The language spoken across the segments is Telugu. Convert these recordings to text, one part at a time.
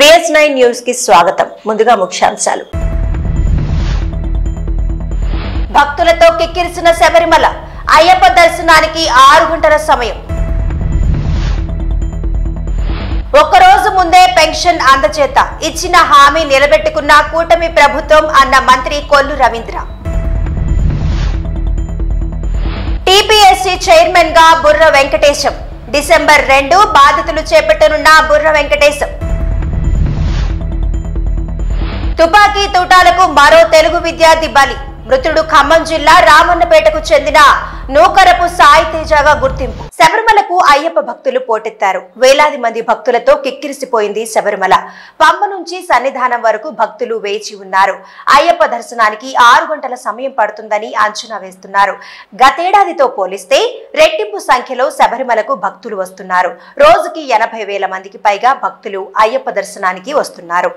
VS9 న్యూస్ కి స్వాగతం. ముందుగా ముఖ్యాంశాలు. భక్తులతో కిక్కిరిసిన శబరిమల అయ్యప్ప దర్శనానికి 6 గంటల సమయం. ఒక్కరోజు ముందే పెన్షన్ అందజేత ఇచ్చిన హామీ నిలబెట్టుకున్న కూటమి ప్రభుత్వం అన్న మంత్రి కొల్లు రవీంద్ర. టీపీఎస్సీ చైర్మన్ గా బుర్ర వెంకటేశం. డిసెంబర్ 2 బాధ్యతలు చేపట్టనున్న బుర్ర వెంకటేశం. తుపాకీ తూటాలకు మరో తెలుగు విద్యార్థి బలి. మృతుడు ఖమ్మం జిల్లా రామన్నపేటకు చెందిన నూకరపు సాయి తేజగా గుర్తింపు. శబరిమలకు అయ్యప్ప భక్తులు పోటెత్తారు. వేలాది మంది భక్తులతో కిక్కిరిసిపోయింది శబరిమల. పంబ నుంచి సన్నిధానం వరకు భక్తులు వేచి ఉన్నారు. అయ్యప్ప దర్శనానికి 6 గంటల సమయం పడుతుందని అంచనా వేస్తున్నారు. గతేడాదితో పోలిస్తే రెట్టింపు సంఖ్యలో శబరిమలకు భక్తులు వస్తున్నారు. రోజుకి 80,000 మందికి పైగా భక్తులు అయ్యప్ప దర్శనానికి వస్తున్నారు.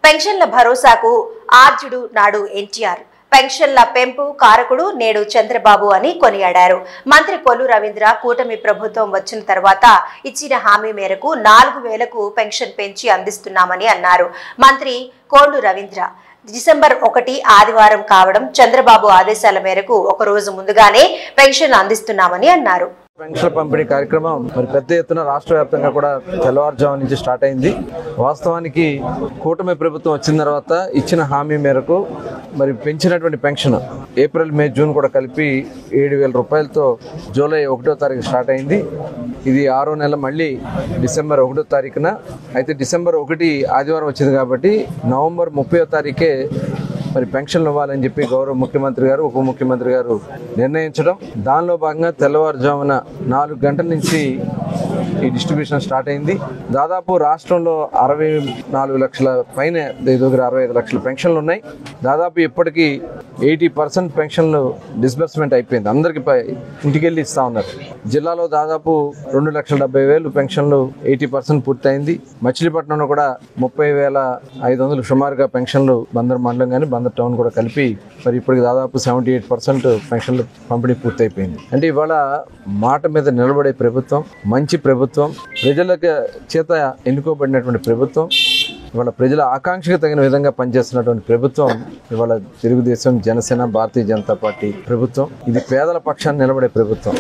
పెన్షన్ల భరోసాకు ఆర్జుడు నాడు ఎన్టీఆర్. పెన్షన్ల పెంపు కారకుడు నేడు చంద్రబాబు అని కొనియాడారు. మంత్రి కొల్లు రవీంద్ర కూటమి ప్రభుత్వం వచ్చిన తర్వాత ఇచ్చిన హామీ మేరకు 4,000కు పెన్షన్ పెంచి అందిస్తున్నామని అన్నారు. మంత్రి కొల్లు రవీంద్ర డిసెంబర్ 1 ఆదివారం కావడం చంద్రబాబు ఆదేశాల మేరకు ఒక రోజు ముందుగానే పెన్షన్ అందిస్తున్నామని అన్నారు. పెన్షన్ పంపిణీ కార్యక్రమం మరి పెద్ద ఎత్తున రాష్ట్ర వ్యాప్తంగా కూడా తెల్లవారుజాము నుంచి స్టార్ట్ అయింది. వాస్తవానికి కూటమి ప్రభుత్వం వచ్చిన తర్వాత ఇచ్చిన హామీ మేరకు మరి పెంచినటువంటి పెన్షన్ ఏప్రిల్, మే, జూన్ కూడా కలిపి 7,000 రూపాయలతో జూలై 1వ తారీఖు స్టార్ట్ అయింది. ఇది 6వ నెల మళ్ళీ డిసెంబర్ 1వ తారీఖున. అయితే డిసెంబర్ 1 ఆదివారం వచ్చింది కాబట్టి నవంబర్ 30వ తారీఖే మరి పెన్షన్లు ఇవ్వాలని చెప్పి గౌరవ ముఖ్యమంత్రి గారు, ఉప ముఖ్యమంత్రి గారు నిర్ణయించడం. దానిలో భాగంగా తెల్లవారుజామున 4 గంటల నుంచి ఈ డిస్ట్రిబ్యూషన్ స్టార్ట్ అయింది. దాదాపు రాష్ట్రంలో 64 లక్షల పైన దగ్గర 65 లక్షల పెన్షన్లు ఉన్నాయి. దాదాపు ఇప్పటికీ 80% పెన్షన్లు డిస్బర్స్మెంట్ అయిపోయింది. అందరికి ఇంటికెళ్ళి ఇస్తా ఉన్నారు. జిల్లాలో దాదాపు 2,70,000 పెన్షన్లు 80% పూర్తయింది. మచిలీపట్నంలో కూడా 30,500 సుమారుగా పెన్షన్లు బందర్ మండలం కానీ బందర్ టౌన్ కూడా కలిపి మరి ఇప్పటికి దాదాపు 78% పెన్షన్లు పంపిణీ పూర్తయిపోయింది. అంటే ఇవాళ మాట మీద నిలబడే ప్రభుత్వం, మంచి ప్రభుత్వం, ప్రజలకు చేత ఎన్నుకోబడినటువంటి ప్రభుత్వం, ఇవాళ ప్రజల ఆకాంక్షకు తగిన విధంగా పనిచేస్తున్నటువంటి ప్రభుత్వం ఇవాళ తెలుగుదేశం, జనసేన, భారతీయ జనతా పార్టీ ప్రభుత్వం. ఇది పేదల పక్షాన్ని నిలబడే ప్రభుత్వం.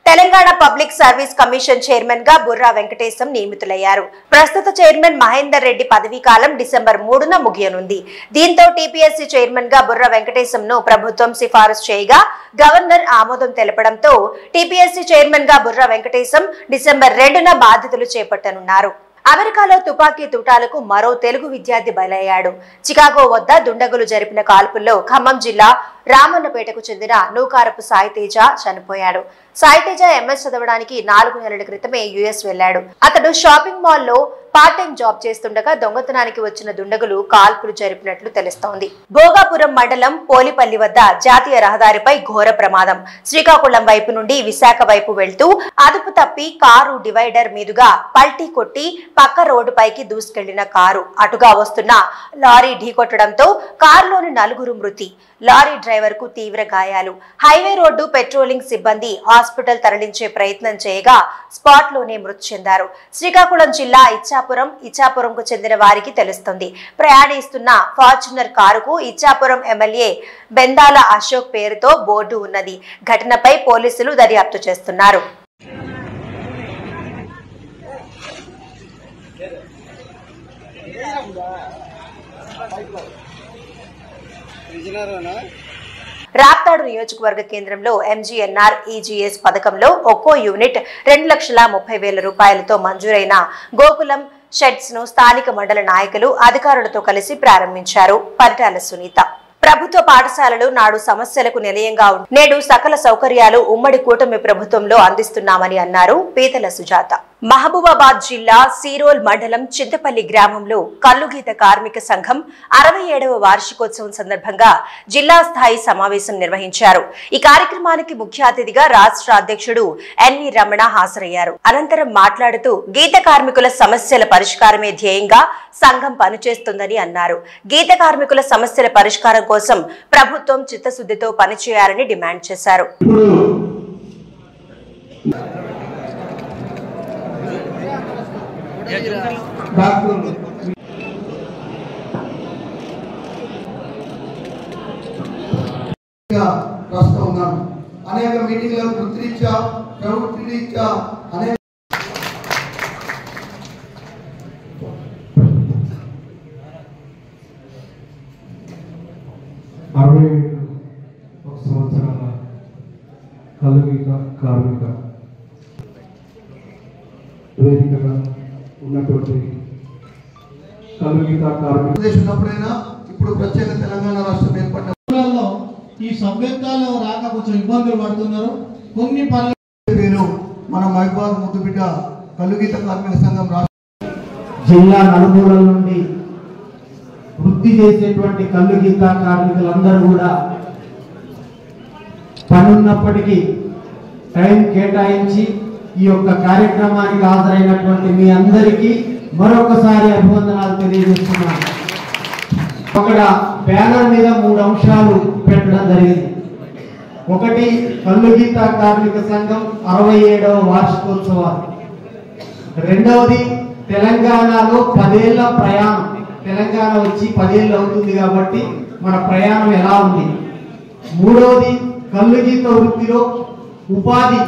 Telangana public service commission chairman గా బుర్రా వెంకటేశం నియమితులయ్యారు. ప్రస్తుత చైర్మన్ మహేందర్ రెడ్డి పదవీ కాలం డిసెంబర్ 3న ముగియనుంది. దీంతో టీపీఎస్సీ చైర్మన్ గా బుర్రా వెంకటేశంను ప్రభుత్వం సిఫారసు చేయగా గవర్నర్ ఆమోదం తెలపడంతో టీపీఎస్సీ చైర్మన్ గా బుర్రా వెంకటేశం డిసెంబర్ 2న బాధ్యతలు చేపట్టనున్నారు. అమెరికాలో తుపాకీ తూటాలకు మరో తెలుగు విద్యార్థి బలయ్యాడు. చికాగో వద్ద దుండగులు జరిపిన కాల్పుల్లో ఖమ్మం జిల్లా రామన్నపేటకు చెందిన నూకారపు సాయితేజ చనిపోయాడు. సాయితేజ ఎంఎస్ చదవడానికి 4 నెలల క్రితమే యుఎస్ వెళ్లాడు. అతడు షాపింగ్ మాల్లో పార్ట్ టైం జాబ్ చేస్తుండగా దొంగతనానికి వచ్చిన దుండగులు కాల్పులు జరిపినట్లు తెలుస్తోంది. భోగాపురం మండలం పోలిపల్లి వద్ద జాతీయ రహదారిపై ఘోర ప్రమాదం. శ్రీకాకుళం వైపు నుండి విశాఖ వైపు వెళ్తూ అదుపు తప్పి కారు డివైడర్ మీదుగా పల్టీ కొట్టి పక్క రోడ్డుపైకి దూసుకెళ్లిన కారు అటుగా వస్తున్న లారీ ఢీకొట్టడంతో కారులోని 4 మృతి, లారీ డ్రైవర్ కు తీవ్ర గాయాలు. హైవే రోడ్డు పెట్రోలింగ్ సిబ్బంది హాస్పిటల్ తరలించే ప్రయత్నం చేయగా స్పాట్ లోనే మృతి చెందారు. శ్రీకాకుళం జిల్లా ఇచ్చాపురంకు చెందిన వారికి తెలుస్తుంది. ప్రయాణిస్తున్న ఫార్చునర్ కారుకు ఇచ్చాపురం ఎమ్మెల్యే బెందాల అశోక్ పేరుతో బోర్డు ఉన్నది. ఘటనపై పోలీసులు దర్యాప్తు చేస్తున్నారు. రాప్తాడు నియోజకవర్గ కేంద్రంలో ఎంజీఎన్ఆర్ ఈజీఎస్ పథకంలో ఒక్కో యూనిట్ 2,30,000 రూపాయలతో మంజూరైన గోకులం షెడ్స్ ను స్థానిక మండల నాయకులు అధికారులతో కలిసి ప్రారంభించారు. పరిటాల సునీత. ప్రభుత్వ పాఠశాలలు నాడు సమస్యలకు నిలయంగా నేడు సకల సౌకర్యాలు ఉమ్మడి కూటమి ప్రభుత్వంలో అందిస్తున్నామని అన్నారు పీతల సుజాత. మహబూబాబాద్ జిల్లా సీరోల్ మండలం చింతపల్లి గ్రామంలో కల్లుగీత కార్మిక సంఘం 67వ వార్షికోత్సవం సందర్భంగా జిల్లా స్థాయి సమావేశం నిర్వహించారు. ఈ కార్యక్రమానికి ముఖ్య అతిథిగా రాష్ట్ర అధ్యక్షుడు ఎన్వి రమణ హాజరయ్యారు. అనంతరం మాట్లాడుతూ గీత కార్మికుల సమస్యల పరిష్కారమే ధ్యేయంగా సంఘం పనిచేస్తుందని అన్నారు. గీత కార్మికుల సమస్యల పరిష్కారం కోసం ప్రభుత్వం చిత్తశుద్ధితో పనిచేయాలని డిమాండ్ చేశారు. అనేక మీటింగ్లు వృత్తిరీత్యా ప్రవృత్తిరీత్యా అనేక సంవత్సరాల కల్లుగీత కార్మిక వేదికగా ఉన్నటువంటి కల్లుగీత కార్మిక ఉన్నప్పుడైనా ఇప్పుడు ప్రత్యేక తెలంగాణ రాష్ట్రం ఏర్పడిన ఈ సభ్యత్వాలు రాక కొంచెం ఇబ్బందులు పడుతున్నారు. కొన్ని పేరు మన మహబూబాబాద్ ముద్దుబిడ్డ కల్లుగీత కార్మిక సంఘం జిల్లా నలుమూలల నుండి వృత్తి చేసేటువంటి కల్లుగీత కార్మికులందరూ కూడా పనున్నప్పటికీ టైం కేటాయించి ఈ యొక్క కార్యక్రమానికి హాజరైనటువంటి మీ అందరికీ మరొకసారి అభివందనాలు తెలియజేస్తున్నాను. అక్కడ బ్యానర్ మీద 3 అంశాలు పెట్టడం జరిగింది. ఒకటి కల్లుగీత కార్మిక సంఘం 67వ వార్షికోత్సవాలు. రెండవది తెలంగాణలో 10 ఏళ్ల ప్రయాణం. తెలంగాణ వచ్చి 10 ఏళ్ళు అవుతుంది కాబట్టి మన ప్రయాణం ఎలా ఉంది. మూడవది కల్లుగీత వృత్తిలో ఉపాధి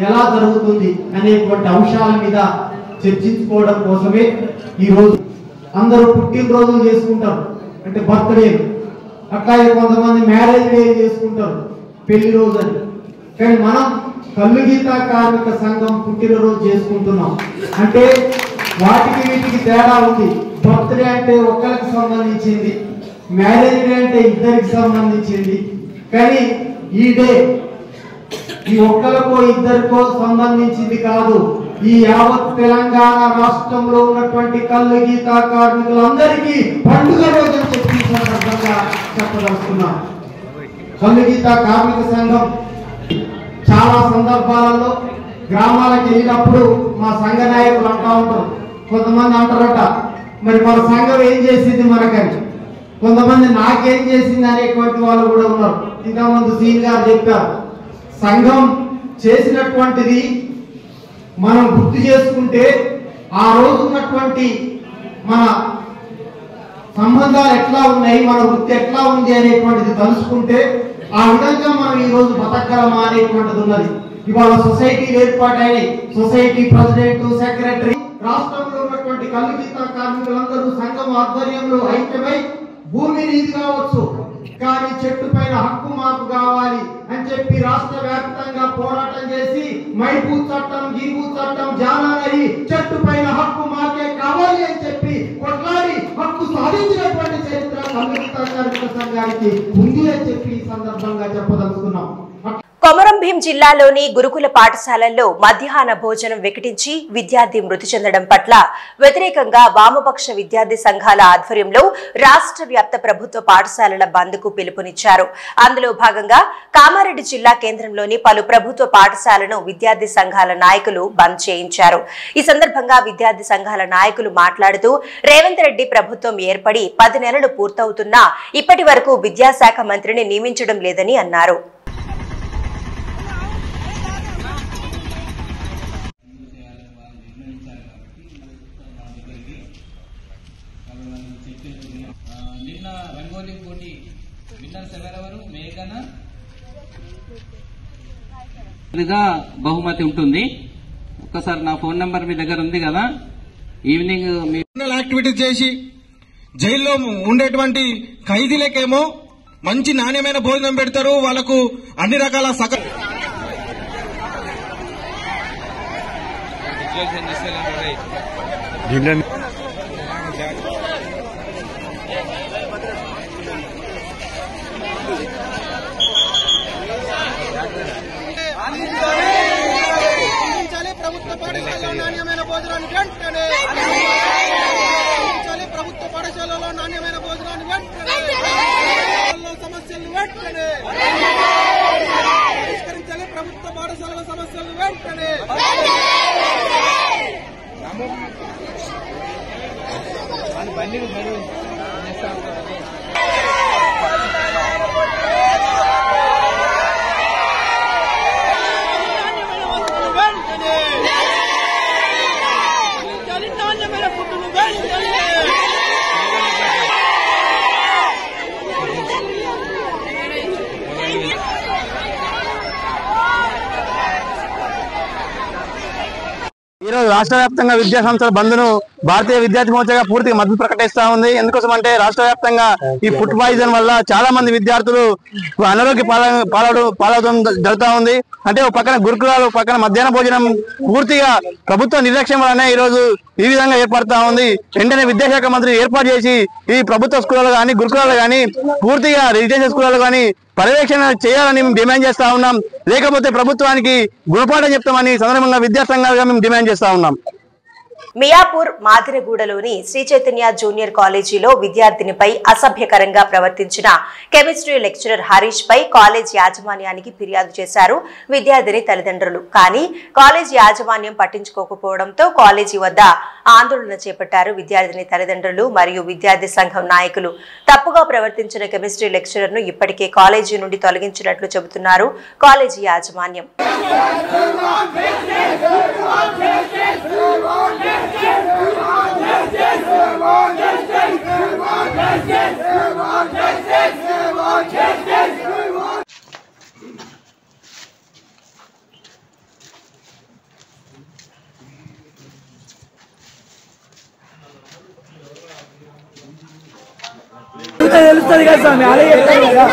ఎలా జరుగుతుంది అనేటువంటి అంశాల మీద చర్చించుకోవడం కోసమే ఈరోజు అందరూ పుట్టినరోజులు చేసుకుంటారు, అంటే బర్త్డేలు. అట్లాగే కొంతమంది మ్యారేజ్ డే చేసుకుంటారు, పెళ్లి రోజు అని. కానీ మనం కల్లుగీత కార్మిక సంఘం పుట్టినరోజు చేసుకుంటున్నాం. అంటే వాటికి వీటికి తేడా ఉంది. బర్త్డే అంటే ఒక్కరికి సంబంధించింది, మ్యారేజ్ డే అంటే ఇద్దరికి సంబంధించింది. కానీ ఈ డే ఈ ఒక్కరికో ఇద్దరికో సంబంధించింది కాదు. ఈ యావత్ తెలంగాణ రాష్ట్రంలో ఉన్నటువంటి కల్లుగీత కార్మికులందరికీ పండుగ రోజు చెప్పి సందర్భంగా చెప్పదలుచుకున్నాం. కల్లుగీత కార్మిక సంఘం చాలా సందర్భాలలో గ్రామాలకు వెళ్ళినప్పుడు మా సంఘ నాయకులు అంటా ఉంటారు. కొంతమంది అంటారట, మరి మన సంఘం ఏం చేసింది మనకని. కొంతమంది నాకేం చేసింది అనేటువంటి వాళ్ళు కూడా ఉన్నారు. ఇంతకుముందు సీన్ గారు చెప్పారు, సంఘం చేసినటువంటిది మనం గుర్తు చేసుకుంటే ఆ రోజు ఉన్నటువంటి మన సంబంధాలు ఎట్లా ఉన్నాయి, మన వృత్తి ఎట్లా ఉంది అనేటువంటిది తలుసుకుంటే ఆ విధంగా మనం ఈ రోజు బతకగలమా అనేటువంటిది ఉన్నది. ఇవాళ సొసైటీలు ఏర్పాటైనాయి. సొసైటీ ప్రెసిడెంట్, సెక్రటరీ, రాష్ట్రంలో ఉన్నటువంటి కల్లుగీత కార్మికులందరూ సంఘం ఆధ్వర్యంలో ఐక్యమై భూమి నీది కావచ్చు కానీ చెట్టు పైన హక్కు మాకు కావాలి అని చెప్పి రాష్ట్ర వ్యాప్తంగా పోరాటం చేసి మైపూ చట్టం గీపూ చట్టం జానాయి చెట్టు పైన హక్కు మాకే కావాలి అని చెప్పి కొట్లాడి హక్కు సాధించినటువంటి చరిత్ర సంయుక్త కార్మిక సంఘానికి ఉంది అని చెప్పి ఈ సందర్భంగా చెప్పదలుచుకున్నాం. కొమరం భీం జిల్లాలోని గురుకుల పాఠశాలల్లో మధ్యాహ్న భోజనం వికటించి విద్యార్థి మృతి చెందడం పట్ల వ్యతిరేకంగా వామపక్ష విద్యార్థి సంఘాల ఆధ్వర్యంలో రాష్ట్ర వ్యాప్త ప్రభుత్వ పాఠశాలల బంద్కు పిలుపునిచ్చారు. అందులో భాగంగా కామారెడ్డి జిల్లా కేంద్రంలోని పలు ప్రభుత్వ పాఠశాలను విద్యార్థి సంఘాల నాయకులు బంద్ చేయించారు. ఈ సందర్భంగా విద్యార్థి సంఘాల నాయకులు మాట్లాడుతూ రేవంత్ రెడ్డి ప్రభుత్వం ఏర్పడి 10 నెలలు పూర్తవుతున్నా ఇప్పటి వరకు విద్యాశాఖ మంత్రిని నియమించడం లేదని అన్నారు. నిన్న రంగోలీ పోటీ విన్నర్స్ ఎవరెవరు? మేఘన బహుమతి ఉంటుంది. ఒక్కసారి నా ఫోన్ నంబర్ మీ దగ్గర ఉంది కదా, ఈవినింగ్ యాక్టివిటీస్ చేసి జైల్లో ఉండేటువంటి ఖైదీలకేమో మంచి నాణ్యమైన భోజనం పెడతారు. వాళ్ళకు అన్ని రకాల ప్రభుత్వ పాఠశాలలో నాణ్యమైన భోజనాన్ని వెంటనే ప్రభుత్వ పాఠశాలలో నాణ్యమైన భోజనాన్ని వెంటనే సమస్యలు వెంటనే పరిష్కరించాలి. ప్రభుత్వ పాఠశాలల సమస్యలు వెంటనే ఈరోజు రాష్ట్ర వ్యాప్తంగా విద్యా సంస్థల బంద్ను భారతీయ విద్యార్థి మోర్చాగా పూర్తిగా మద్దతు ప్రకటిస్తా ఉంది. ఎందుకోసం అంటే రాష్ట్ర వ్యాప్తంగా ఈ ఫుడ్ పాయిజన్ వల్ల చాలా మంది విద్యార్థులు అనారోగ్య పాలవడం జరుగుతూ ఉంది. అంటే ఒక పక్కన గురుకులాలు, పక్కన మధ్యాహ్న భోజనం పూర్తిగా ప్రభుత్వ నిర్లక్ష్యం వల్లనే ఈ రోజు ఈ విధంగా ఏర్పడతా ఉంది. వెంటనే విద్యాశాఖ మంత్రి ఏర్పాటు చేసి ఈ ప్రభుత్వ స్కూళ్ళలో కానీ గురుకులాలు కానీ పూర్తిగా రెసిడెన్షియల్ స్కూళ్ళలో కానీ పర్యవేక్షణ చేయాలని మేము డిమాండ్ చేస్తా ఉన్నాం. లేకపోతే ప్రభుత్వానికి గుణపాఠం చెప్తామని సందర్భంగా విద్యా సంఘాలుగా మేము డిమాండ్ చేస్తా ఉన్నాం. మియాపూర్ మాదిరగూడలోని శ్రీ చైతన్య జూనియర్ కాలేజీలో విద్యార్థినిపై అసభ్యకరంగా ప్రవర్తించిన కెమిస్ట్రీ లెక్చరర్ హరీష్ పై కాలేజ్ యాజమాన్యానికి ఫిర్యాదు చేశారు విద్యార్థిని తల్లిదండ్రులు. కానీ కాలేజ్ యాజమాన్యం పట్టించుకోకపోవడంతో కాలేజీ వద్ద ఆందోళన చేపట్టారు విద్యార్థిని తల్లిదండ్రులు మరియు విద్యార్థి సంఘం నాయకులు. తప్పుగా ప్రవర్తించిన కెమిస్ట్రీ లెక్చరర్ ను ఇప్పటికే కాలేజీ నుండి తొలగించినట్లు చెబుతున్నారు కాలేజీ యాజమాన్యం. తెలుస్తుంది కదా స్వామి, అలా చెప్తాను కదా.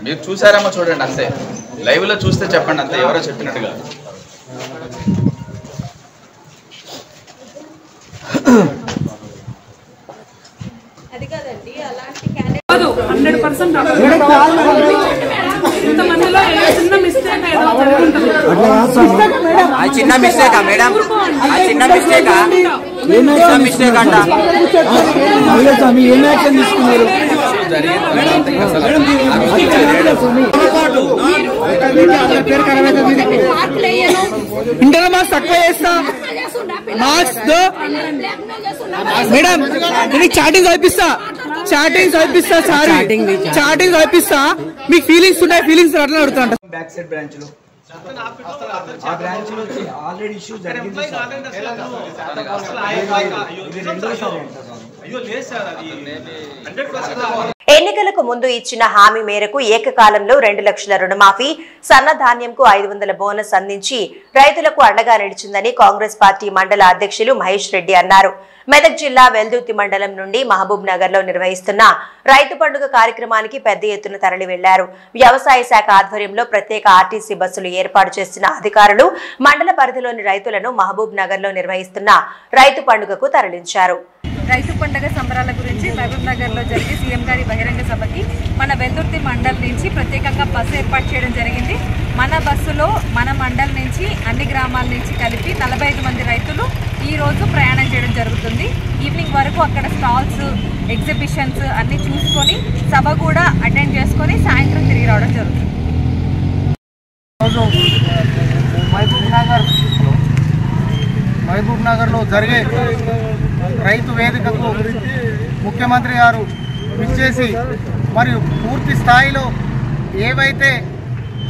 మీరు చూసారేమో చూడండి, అంతే. లైవ్ లో చూస్తే చెప్పండి, అంతే. ఎవరో చెప్పినట్టుగా అది కాదండి, అలాంటి 100% ఇంతమందిలో చిన్న మిస్టేక్ ఏదో జరుగుతుంది. చిన్న మిస్టేకా మేడం? చిన్న మిస్టేకా? మిస్టేక్ అంట ఏం యాక్షన్ తీసుకున్నారు? ఇంటర్ మార్క్స్ తక్కువ చేస్తా, మార్క్స్ మేడం నేను చాటింగ్ చూపిస్తా, చాటింగ్ చూపిస్తా. మీకు ఫీలింగ్స్ ఉన్నాయి, ఫీలింగ్స్ అట్లా అడుగుతా. బ్యాక్ సైడ్ బ్రాంచ్ లో ఆ బ్రాంచ్ లో ఆల్రెడీ ఇష్యూ జరిగింది. ఎన్నికలకు ముందు ఇచ్చిన హామీ మేరకు ఏకకాలంలో 2 లక్షల రుణమాఫీ, సన్నధాన్యంకు 500 బోనస్ అందించి రైతులకు అండగా నిలిచిందని కాంగ్రెస్ పార్టీ మండల అధ్యక్షులు మహేష్ రెడ్డి అన్నారు. మెదక్ జిల్లా వెల్దుర్తి మండలం నుండి మహబూబ్ నగర్ లో నిర్వహిస్తున్న రైతు పండుగ కార్యక్రమానికి పెద్ద ఎత్తున తరలి వెళ్లారు. వ్యవసాయ శాఖ ఆధ్వర్యంలో ప్రత్యేక ఆర్టీసీ బస్సులు ఏర్పాటు చేసిన అధికారులు మండల పరిధిలోని రైతులను మహబూబ్ నగర్ లో నిర్వహిస్తున్న రైతు పండుగకు తరలించారు. రైతు పండుగ సంబరాల గురించి మహబూబ్ నగర్ లో జరిగే సీఎం గారి బహిరంగ సభకి మన వెల్దుర్తి మండల్ నుంచి ప్రత్యేకంగా బస్సు ఏర్పాటు చేయడం జరిగింది. మన బస్సులో మన మండల్ నుంచి అన్ని గ్రామాల నుంచి కలిపి 45 మంది రైతులు ఈ రోజు ప్రయాణం చేయడం జరుగుతుంది. ఈవినింగ్ వరకు అక్కడ స్టాల్స్, ఎగ్జిబిషన్స్ అన్ని చూసుకొని సభ కూడా అటెండ్ చేసుకొని సాయంత్రం తిరిగి రావడం జరుగుతుంది. మహబూబ్ నగర్లో జరిగే రైతు వేదికకు ముఖ్యమంత్రి గారు విచ్చేసి మరియు పూర్తి స్థాయిలో ఏవైతే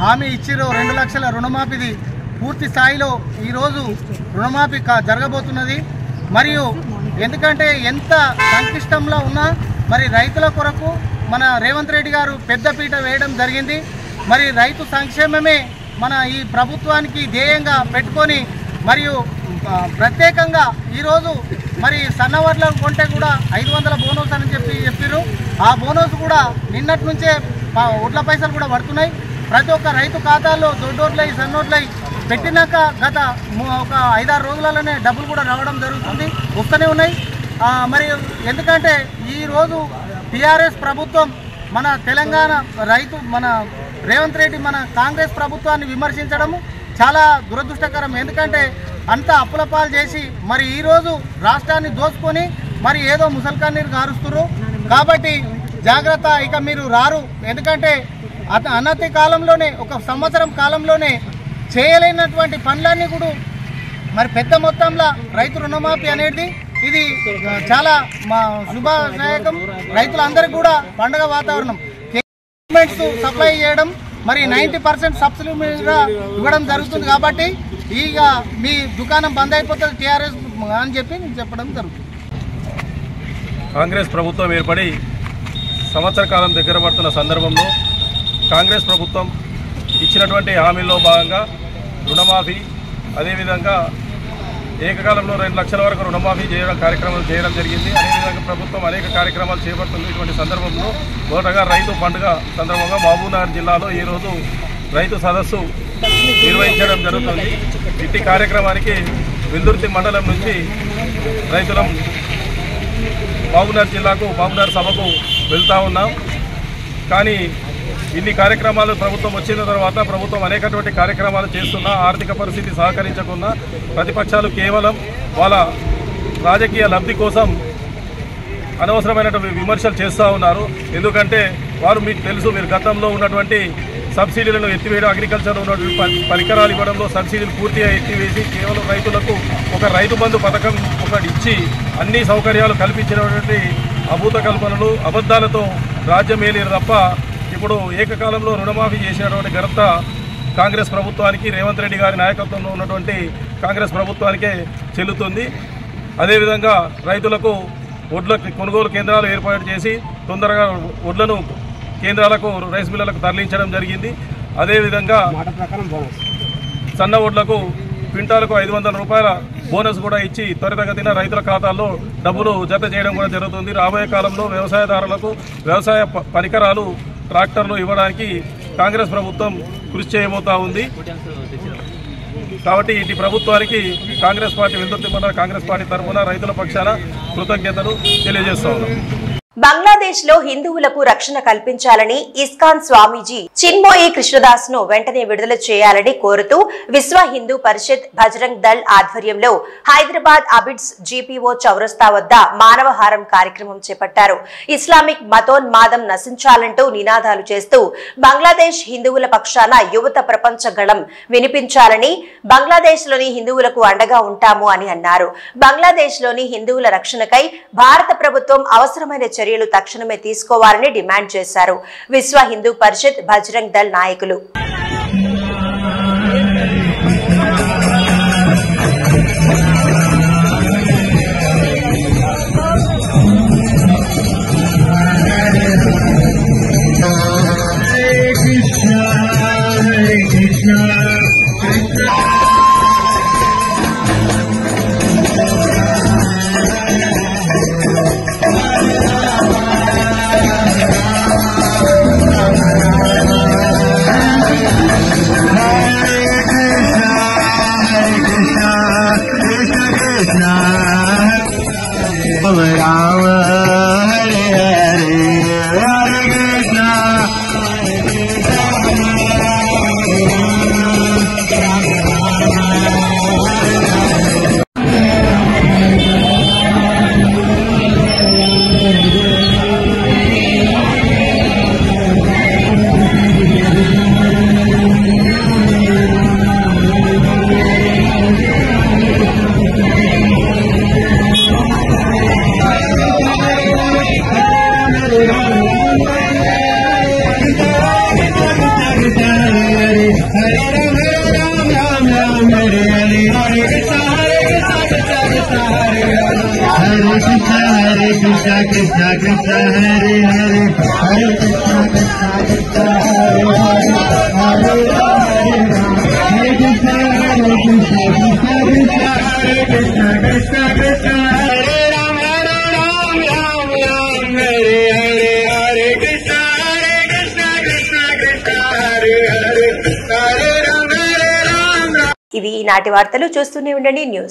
హామీ ఇచ్చిరో 2 లక్షల రుణమాఫీది పూర్తి స్థాయిలో ఈరోజు రుణమాఫీ జరగబోతున్నది. మరియు ఎందుకంటే ఎంత సంక్లిష్టంలో ఉన్నా మరి రైతుల కొరకు మన రేవంత్ రెడ్డి గారు పెద్దపీట వేయడం జరిగింది. మరి రైతు సంక్షేమమే మన ఈ ప్రభుత్వానికి ధ్యేయంగా పెట్టుకొని మరియు ప్రత్యేకంగా ఈరోజు మరి సన్నవడ్ల కొంటే కూడా 500 బోనస్ అని చెప్పారు. ఆ బోనస్ కూడా నిన్నటి నుంచే ఒడ్ల పైసలు కూడా పడుతున్నాయి. ప్రతి ఒక్క రైతు ఖాతాల్లో దొడ్డోట్లై సన్నోట్లై పెట్టినాక గత ఒక 5-6 రోజులలోనే డబ్బులు కూడా రావడం జరుగుతుంది, వస్తూనే ఉన్నాయి. మరి ఎందుకంటే ఈరోజు టీఆర్ఎస్ ప్రభుత్వం మన తెలంగాణ రైతు మన రేవంత్ రెడ్డి మన కాంగ్రెస్ ప్రభుత్వాన్ని విమర్శించడము చాలా దురదృష్టకరం. ఎందుకంటే అంత అప్పులపాలు చేసి మరి ఈరోజు రాష్ట్రాన్ని దోచుకొని మరి ఏదో ముసల్కన్నీరు గారుస్తున్నారు. కాబట్టి జాగ్రత్త, ఇక మీరు రారు. ఎందుకంటే అనతి కాలంలోనే 1 సంవత్సరం కాలంలోనే చేయలేనటువంటి పనులన్నీ కూడా మరి పెద్ద మొత్తంలో రైతు రుణమాఫీ అనేది ఇది చాలా మా శుభదాయకం. రైతులందరికీ కూడా పండుగ వాతావరణం. గవర్నమెంట్స్ సప్లై చేయడం మరి 90% సబ్సిడీ మీద ఇవ్వడం జరుగుతుంది. కాబట్టి ఇక మీ దుకాణం బంద్ అయిపోతుంది టీఆర్ఎస్ అని చెప్పి చెప్పడం జరుగుతుంది. కాంగ్రెస్ ప్రభుత్వం ఏర్పడి సంవత్సర కాలం దగ్గర పడుతున్న సందర్భంలో కాంగ్రెస్ ప్రభుత్వం ఇచ్చినటువంటి హామీల్లో భాగంగా రుణమాఫీ, అదేవిధంగా ఏకకాలంలో 2 లక్షల వరకు రుణమాఫీ కార్యక్రమాలు చేయడం జరిగింది. అదేవిధంగా ప్రభుత్వం అనేక కార్యక్రమాలు చేపడుతుంది. ఇటువంటి సందర్భంలో మొదటగా రైతు పండుగ సందర్భంగా మహబూబ్నగర్ జిల్లాలో ఈరోజు రైతు సదస్సు నిర్వహించడం జరుగుతుంది. ఇట్టి కార్యక్రమానికి వెల్దుర్తి మండలం నుంచి రైతులం మహబూబ్నగర్ జిల్లాకు మహబూబ్నగర్ సభకు వెళ్తూ ఉన్నాం. కానీ ఇన్ని కార్యక్రమాలు ప్రభుత్వం వచ్చిన తర్వాత ప్రభుత్వం అనేకటువంటి కార్యక్రమాలు చేస్తున్నా ఆర్థిక పరిస్థితి సహకరించకుండా ప్రతిపక్షాలు కేవలం వాళ్ళ రాజకీయ లబ్ధి కోసం అనవసరమైనటువంటి విమర్శలు చేస్తూ ఉన్నారు. ఎందుకంటే వారు మీకు తెలుసు, మీరు గతంలో ఉన్నటువంటి సబ్సిడీలను ఎత్తివేయడం, అగ్రికల్చర్లో ఉన్నటువంటి పరికరాలు ఇవ్వడంలో సబ్సిడీలు పూర్తిగా ఎత్తివేసి కేవలం రైతులకు ఒక రైతు బంధు పథకం ఒకటి ఇచ్చి అన్ని సౌకర్యాలు కల్పించినటువంటి అభూత కల్పనలు, అబద్ధాలతో రాజ్యమేలేరు తప్ప ఇప్పుడు ఏకకాలంలో రుణమాఫీ చేసినటువంటి ఘనత కాంగ్రెస్ ప్రభుత్వానికి, రేవంత్ రెడ్డి గారి నాయకత్వంలో ఉన్నటువంటి కాంగ్రెస్ ప్రభుత్వానికే చెల్లుతుంది. అదేవిధంగా రైతులకు వడ్ల కొనుగోలు కేంద్రాలు ఏర్పాటు చేసి తొందరగా వడ్లను కేంద్రాలకు, రైస్ మిల్లులకు తరలించడం జరిగింది. అదేవిధంగా సన్న వడ్లకు క్వింటాలకు 500 రూపాయల బోనస్ కూడా ఇచ్చి త్వరితగతిన రైతుల ఖాతాల్లో డబ్బులు జత చేయడం కూడా జరుగుతుంది. రాబోయే కాలంలో వ్యవసాయదారులకు వ్యవసాయ పరికరాలు, ట్రాక్టర్లు ఇవ్వడానికి కాంగ్రెస్ ప్రభుత్వం కృషి చేయబోతా ఉంది. కాబట్టి ఇటు ప్రభుత్వానికి కాంగ్రెస్ పార్టీ వెల్దుర్తి మండల కాంగ్రెస్ పార్టీ తరఫున రైతుల పక్షాన కృతజ్ఞతలు తెలియజేస్తా ఉన్నాం. బంగ్లాదేశ్ లో హిందువులకు రక్షణ కల్పించాలని ఇస్కాన్ స్వామీజీ చిన్మోయి కృష్ణదాస్ ను వెంటనే విడుదల చేయాలని కోరుతూ విశ్వ హిందూ పరిషత్ బజరంగ్ దళ్ ఆధ్వర్యంలో హైదరాబాద్ అబిడ్స్ జీపీఓ చౌరస్తా వద్ద మానవహారం కార్యక్రమం చేపట్టారు. ఇస్లామిక్ మతోన్మాదం నశించాలంటూ నినాదాలు చేస్తూ బంగ్లాదేశ్ హిందువుల పక్షాన యువత ప్రపంచ గళం వినిపించాలని, బంగ్లాదేశ్ లోని హిందువులకు అండగా ఉంటాము అని అన్నారు. బంగ్లాదేశ్ లోని హిందువుల రక్షణకై భారత ప్రభుత్వం అవసరమైన చర్యలు తక్షణమే తీసుకోవాలని డిమాండ్ చేశారు. విశ్వ హిందూ పరిషత్ బజరంగ్ దళ్ నాయకులు. ఇవి ఈనాటి వార్తలు. చూస్తూనే ఉండండి న్యూస్.